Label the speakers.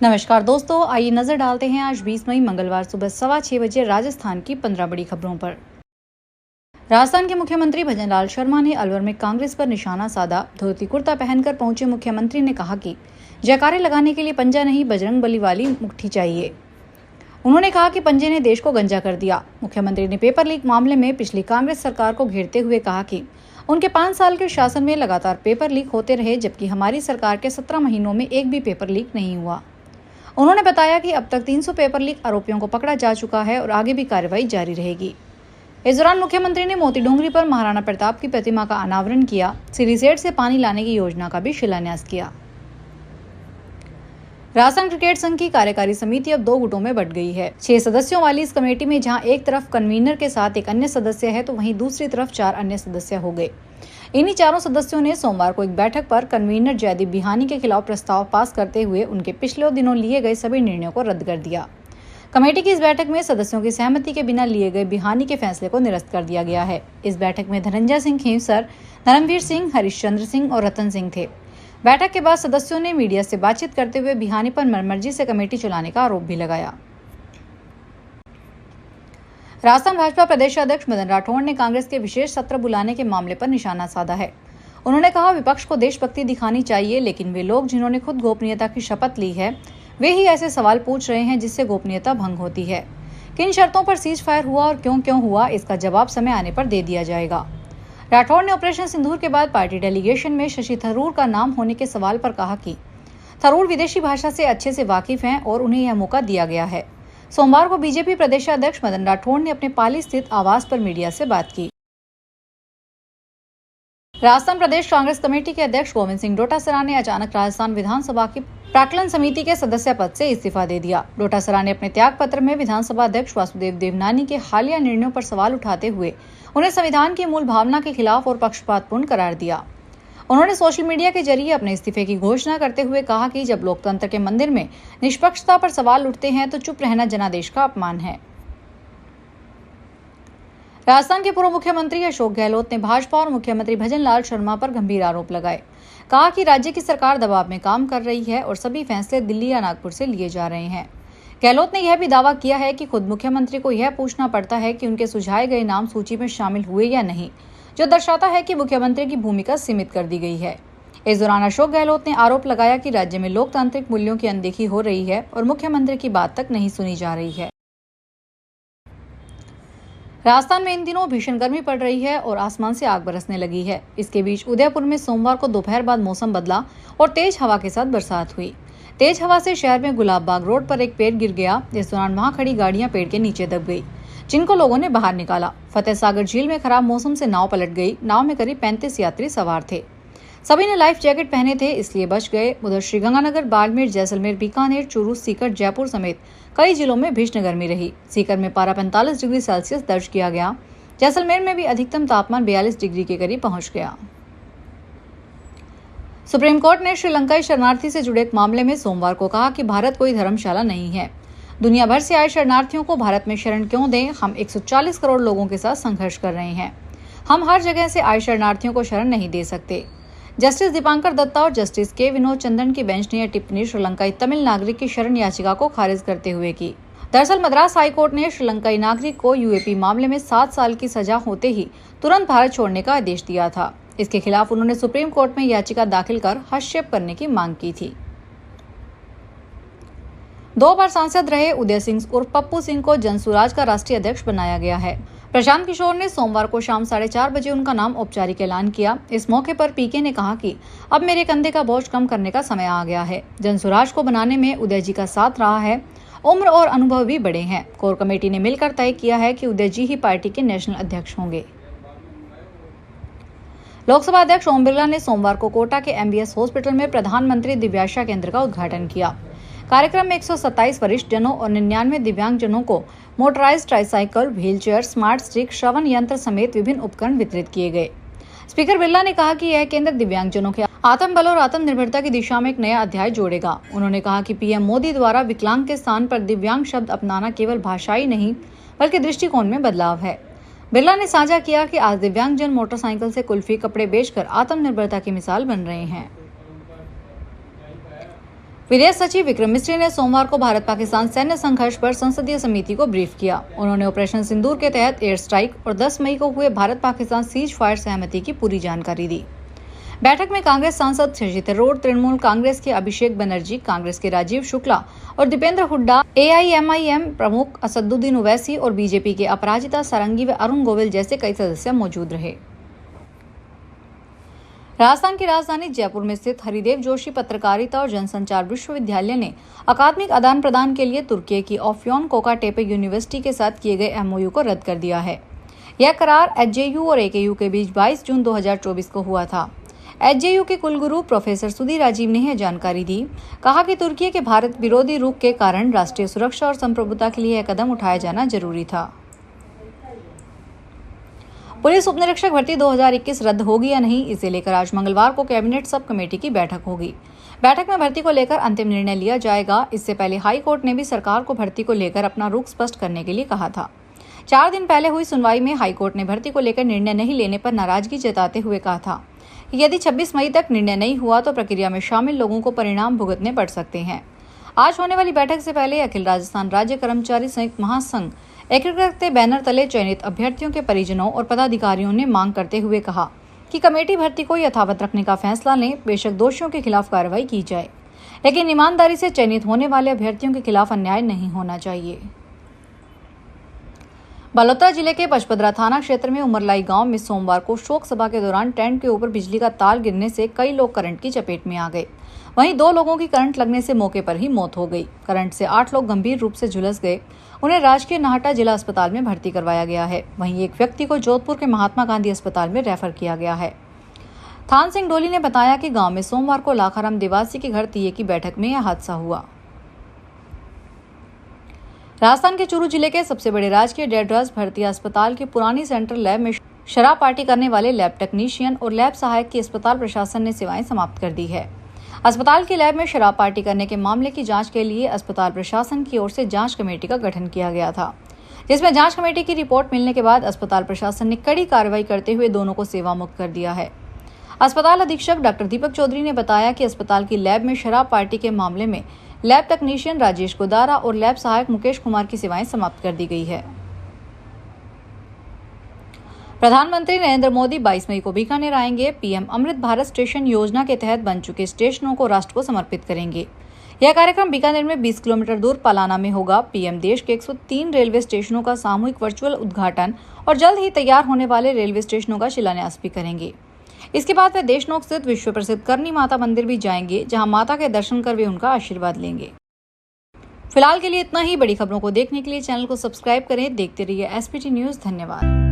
Speaker 1: नमस्कार दोस्तों, आइए नजर डालते हैं आज 20 मई मंगलवार सुबह 6:15 बजे राजस्थान की 15 बड़ी खबरों पर। राजस्थान के मुख्यमंत्री भजनलाल शर्मा ने अलवर में कांग्रेस पर निशाना साधा। धोती कुर्ता पहनकर पहुंचे मुख्यमंत्री ने कहा कि जयकारे लगाने के लिए पंजा नहीं, बजरंग बली वाली मुट्ठी चाहिए। उन्होंने कहा कि पंजे ने देश को गंजा कर दिया। मुख्यमंत्री ने पेपर लीक मामले में पिछली कांग्रेस सरकार को घेरते हुए कहा कि उनके 5 साल के शासन में लगातार पेपर लीक होते रहे, जबकि हमारी सरकार के 17 महीनों में एक भी पेपर लीक नहीं हुआ। उन्होंने बताया कि अब तक 300 पेपर लीक आरोपियों को पकड़ा जा चुका है और आगे भी कार्रवाई जारी रहेगी। इस दौरान मुख्यमंत्री ने मोती डोंगरी पर महाराणा प्रताप की प्रतिमा का अनावरण किया। सिरीसेट से पानी लाने की योजना का भी शिलान्यास किया। राजस्थान क्रिकेट संघ की कार्यकारी समिति अब 2 गुटों में बंट गई है। 6 सदस्यों वाली इस कमेटी में जहां एक तरफ कन्वीनर के साथ एक अन्य सदस्य है, तो वहीं दूसरी तरफ 4 अन्य सदस्य हो गए। इन्हीं चारों सदस्यों ने सोमवार को एक बैठक पर कन्वीनर जयदीप बिहानी के खिलाफ प्रस्ताव पास करते हुए उनके पिछले दिनों लिए गए सभी निर्णयों को रद्द कर दिया। कमेटी की इस बैठक में सदस्यों की सहमति के बिना लिए गए बिहानी के फैसले को निरस्त कर दिया गया है। इस बैठक में धनंजय सिंह खेमसर, धर्मवीर सिंह, हरिश्चंद्र सिंह और रतन सिंह थे। बैठक के बाद सदस्यों ने मीडिया से बातचीत करते हुए बिहानी पर मनमर्जी से कमेटी चलाने का आरोप भी लगाया। राजस्थान भाजपा प्रदेशाध्यक्ष मदन राठौड़ ने कांग्रेस के विशेष सत्र बुलाने के मामले पर निशाना साधा है। उन्होंने कहा, विपक्ष को देशभक्ति दिखानी चाहिए, लेकिन वे लोग जिन्होंने खुद गोपनीयता की शपथ ली है, वे ही ऐसे सवाल पूछ रहे हैं जिससे गोपनीयता भंग होती है। किन शर्तों पर सीज फायर हुआ और क्यों हुआ, इसका जवाब समय आने पर दे दिया जाएगा। राठौड़ ने ऑपरेशन सिंदूर के बाद पार्टी डेलीगेशन में शशि थरूर का नाम होने के सवाल पर कहा कि थरूर विदेशी भाषा से अच्छे से वाकिफ हैं और उन्हें यह मौका दिया गया है। सोमवार को बीजेपी प्रदेशाध्यक्ष मदन राठौड़ ने अपने पाली स्थित आवास पर मीडिया से बात की। राजस्थान प्रदेश कांग्रेस कमेटी के अध्यक्ष गोविंद सिंह डोटासरा ने अचानक राजस्थान विधानसभा की प्राक्कलन समिति के सदस्य पद से इस्तीफा दे दिया। डोटासरा ने अपने त्याग पत्र में विधानसभा अध्यक्ष वासुदेव देवनानी के हालिया निर्णयों पर सवाल उठाते हुए उन्हें संविधान की मूल भावना के खिलाफ और पक्षपातपूर्ण करार दिया। उन्होंने सोशल मीडिया के जरिए अपने इस्तीफे की घोषणा करते हुए कहा कि जब लोकतंत्र के मंदिर में निष्पक्षता पर सवाल उठते हैं तो चुप रहना जनादेश का अपमान है। राजस्थान के पूर्व मुख्यमंत्री अशोक गहलोत ने भाजपा और मुख्यमंत्री भजनलाल शर्मा पर गंभीर आरोप लगाए। कहा कि राज्य की सरकार दबाव में काम कर रही है और सभी फैसले दिल्ली या नागपुर से लिए जा रहे हैं। गहलोत ने यह भी दावा किया है कि खुद मुख्यमंत्री को यह पूछना पड़ता है कि उनके सुझाए गए नाम सूची में शामिल हुए या नहीं, जो दर्शाता है कि मुख्यमंत्री की भूमिका सीमित कर दी गई है। इस दौरान अशोक गहलोत ने आरोप लगाया कि राज्य में लोकतांत्रिक मूल्यों की अनदेखी हो रही है और मुख्यमंत्री की बात तक नहीं सुनी जा रही है। राजस्थान में इन दिनों भीषण गर्मी पड़ रही है और आसमान से आग बरसने लगी है। इसके बीच उदयपुर में सोमवार को दोपहर बाद मौसम बदला और तेज हवा के साथ बरसात हुई। तेज हवा से शहर में गुलाब बाग रोड पर एक पेड़ गिर गया। इस दौरान वहां खड़ी गाड़ियां पेड़ के नीचे दब गई, जिनको लोगों ने बाहर निकाला। फतेह सागर झील में खराब मौसम से नाव पलट गई। नाव में करीब 35 यात्री सवार थे। सभी ने लाइफ जैकेट पहने थे, इसलिए बच गए। उधर श्रीगंगानगर, बाड़मेर, जैसलमेर, बीकानेर, चूरू, सीकर, जयपुर समेत कई जिलों में भीषण गर्मी रही। सीकर में पारा 45 डिग्री सेल्सियस दर्ज किया गया। जैसलमेर में भी अधिकतम तापमान 42 डिग्री के करीब पहुंच गया। सुप्रीम कोर्ट ने श्रीलंकाई शरणार्थी से जुड़े एक मामले में सोमवार को कहा कि भारत कोई धर्मशाला नहीं है। दुनिया भर से आए शरणार्थियों को भारत में शरण क्यों दें? हम 140 करोड़ लोगों के साथ संघर्ष कर रहे हैं। हम हर जगह से आए शरणार्थियों को शरण नहीं दे सकते। जस्टिस दीपांकर दत्ता और जस्टिस के विनोद चंद्रन की बेंच ने यह टिप्पणी श्रीलंकाई तमिल नागरिक की शरण याचिका को खारिज करते हुए की। दरअसल मद्रास हाईकोर्ट ने श्रीलंकाई नागरिक को यूएपी मामले में 7 साल की सजा होते ही तुरंत भारत छोड़ने का आदेश दिया था। इसके खिलाफ उन्होंने सुप्रीम कोर्ट में याचिका दाखिल कर हस्तक्षेप करने की मांग की थी। 2 बार सांसद रहे उदय सिंह उर्फ पप्पू सिंह को जनसुराज का राष्ट्रीय अध्यक्ष बनाया गया है। प्रशांत किशोर ने सोमवार को शाम 4:30 बजे उनका नाम औपचारिक ऐलान किया। इस मौके पर पीके ने कहा कि अब मेरे कंधे का बोझ कम करने का समय आ गया है। जनसुराज को बनाने में उदय जी का साथ रहा है। उम्र और अनुभव भी बड़े हैं। कोर कमेटी ने मिलकर तय किया है कि उदय जी ही पार्टी के नेशनल अध्यक्ष होंगे। लोकसभा अध्यक्ष ओम बिरला ने सोमवार को कोटा के एमबीएस हॉस्पिटल में प्रधानमंत्री दिव्याशा केंद्र का उद्घाटन किया। कार्यक्रम में 127 वरिष्ठ जनों और 99 दिव्यांग जनों को motorised tricycle, wheelchair, smart stick, श्रवण यंत्र समेत विभिन्न उपकरण वितरित किए गए। स्पीकर बिरला ने कहा कि यह केंद्र दिव्यांगजनों के आत्मबल और आत्मनिर्भरता की दिशा में एक नया अध्याय जोड़ेगा। उन्होंने कहा कि पीएम मोदी द्वारा विकलांग के स्थान पर दिव्यांग शब्द अपनाना केवल भाषाई नहीं बल्कि दृष्टिकोण में बदलाव है। बिरला ने साझा किया कि आज दिव्यांगजन मोटरसाइकिल से कुल्फी, कपड़े बेचकर आत्मनिर्भरता की मिसाल बन रहे हैं। विदेश सचिव विक्रम मिस्री ने सोमवार को भारत पाकिस्तान सैन्य संघर्ष पर संसदीय समिति को ब्रीफ किया। उन्होंने ऑपरेशन सिंदूर के तहत एयर स्ट्राइक और 10 मई को हुए भारत पाकिस्तान सीज फायर सहमति की पूरी जानकारी दी। बैठक में कांग्रेस सांसद शशि थरूर, तृणमूल कांग्रेस के अभिषेक बनर्जी, कांग्रेस के राजीव शुक्ला और दीपेंद्र हुड्डा, AIMIM प्रमुख असदुद्दीन ओवैसी और बीजेपी के अपराजिता सारंगी व अरुण गोविल जैसे कई सदस्य मौजूद रहे। राजस्थान की राजधानी जयपुर में स्थित हरिदेव जोशी पत्रकारिता और जनसंचार विश्वविद्यालय ने अकादमिक आदान प्रदान के लिए तुर्की की ऑफ्योन कोकाटेपे यूनिवर्सिटी के साथ किए गए MOU को रद्द कर दिया है। यह करार HJU और AKU के बीच 22 जून 2024 को हुआ था। HJU के कुलगुरु प्रोफेसर सुधीर राजीव ने यह जानकारी दी। कहा कि तुर्की के भारत विरोधी रुख के कारण राष्ट्रीय सुरक्षा और संप्रभुता के लिए यह कदम उठाया जाना जरूरी था। पुलिस उपनिरीक्षक भर्ती 2021 रद्द होगी या नहीं, इसे लेकर आज मंगलवार को कैबिनेट सब कमेटी की बैठक होगी। बैठक में भर्ती को लेकर अंतिम निर्णय लिया जाएगा। इससे पहले हाई कोर्ट ने भी सरकार को भर्ती को लेकर अपना रुख स्पष्ट करने के लिए कहा था। 4 दिन पहले हुई सुनवाई में हाई कोर्ट ने भर्ती को लेकर निर्णय नहीं लेने पर नाराजगी जताते हुए कहा था कि यदि 26 मई तक निर्णय नहीं हुआ तो प्रक्रिया में शामिल लोगों को परिणाम भुगतने पड़ सकते हैं। आज होने वाली बैठक से पहले अखिल राजस्थान राज्य कर्मचारी संयुक्त महासंघ एकीकृत के बैनर तले चयनित अभ्यर्थियों के परिजनों और पदाधिकारियों ने मांग करते हुए कहा कि कमेटी भर्ती को यथावत रखने का फैसला लें। बेशक दोषियों के खिलाफ कार्रवाई की जाए, लेकिन ईमानदारी से चयनित होने वाले अभ्यर्थियों के खिलाफ अन्याय नहीं होना चाहिए। बालोतरा जिले के पचपदरा थाना क्षेत्र में उमरलाई गांव में सोमवार को शोक सभा के दौरान टेंट के ऊपर बिजली का तार गिरने से कई लोग करंट की चपेट में आ गए। वहीं 2 लोगों की करंट लगने से मौके पर ही मौत हो गई। करंट से 8 लोग गंभीर रूप से झुलस गए। उन्हें राजकीय नाहटा जिला अस्पताल में भर्ती करवाया गया है। वहीं एक व्यक्ति को जोधपुर के महात्मा गांधी अस्पताल में रेफर किया गया है। थान सिंह डोली ने बताया कि गांव में सोमवार को लाखाराम देवासी के घर तीये की बैठक में यह हादसा हुआ। राजस्थान के चूरू जिले के सबसे बड़े राजकीय डेडरास भर्ती अस्पताल की पुरानी सेंट्रल लैब में शराब पार्टी करने वाले लैब टेक्नीशियन और लैब सहायक की अस्पताल प्रशासन ने सेवाएं समाप्त कर दी है। अस्पताल की लैब में शराब पार्टी करने के मामले की जांच के लिए अस्पताल प्रशासन की ओर से जांच कमेटी का गठन किया गया था, जिसमें जांच कमेटी की रिपोर्ट मिलने के बाद अस्पताल प्रशासन ने कड़ी कार्रवाई करते हुए दोनों को सेवा मुक्त कर दिया है। अस्पताल अधीक्षक डॉक्टर दीपक चौधरी ने बताया कि अस्पताल की लैब में शराब पार्टी के मामले में लैब टेक्नीशियन राजेश गोदारा और लैब सहायक मुकेश कुमार की सेवाएं समाप्त कर दी गई है। प्रधानमंत्री नरेंद्र मोदी 22 मई को बीकानेर आएंगे। PM अमृत भारत स्टेशन योजना के तहत बन चुके स्टेशनों को राष्ट्र को समर्पित करेंगे। यह कार्यक्रम बीकानेर में 20 किलोमीटर दूर पलाना में होगा। PM देश के 103 रेलवे स्टेशनों का सामूहिक वर्चुअल उद्घाटन और जल्द ही तैयार होने वाले रेलवे स्टेशनों का शिलान्यास भी करेंगे। इसके बाद वे देशनोक स्थित विश्व प्रसिद्ध करनी माता मंदिर भी जाएंगे, जहां माता के दर्शन कर वे उनका आशीर्वाद लेंगे। फिलहाल के लिए इतना ही। बड़ी खबरों को देखने के लिए चैनल को सब्सक्राइब करें। देखते रहिए SPT न्यूज। धन्यवाद।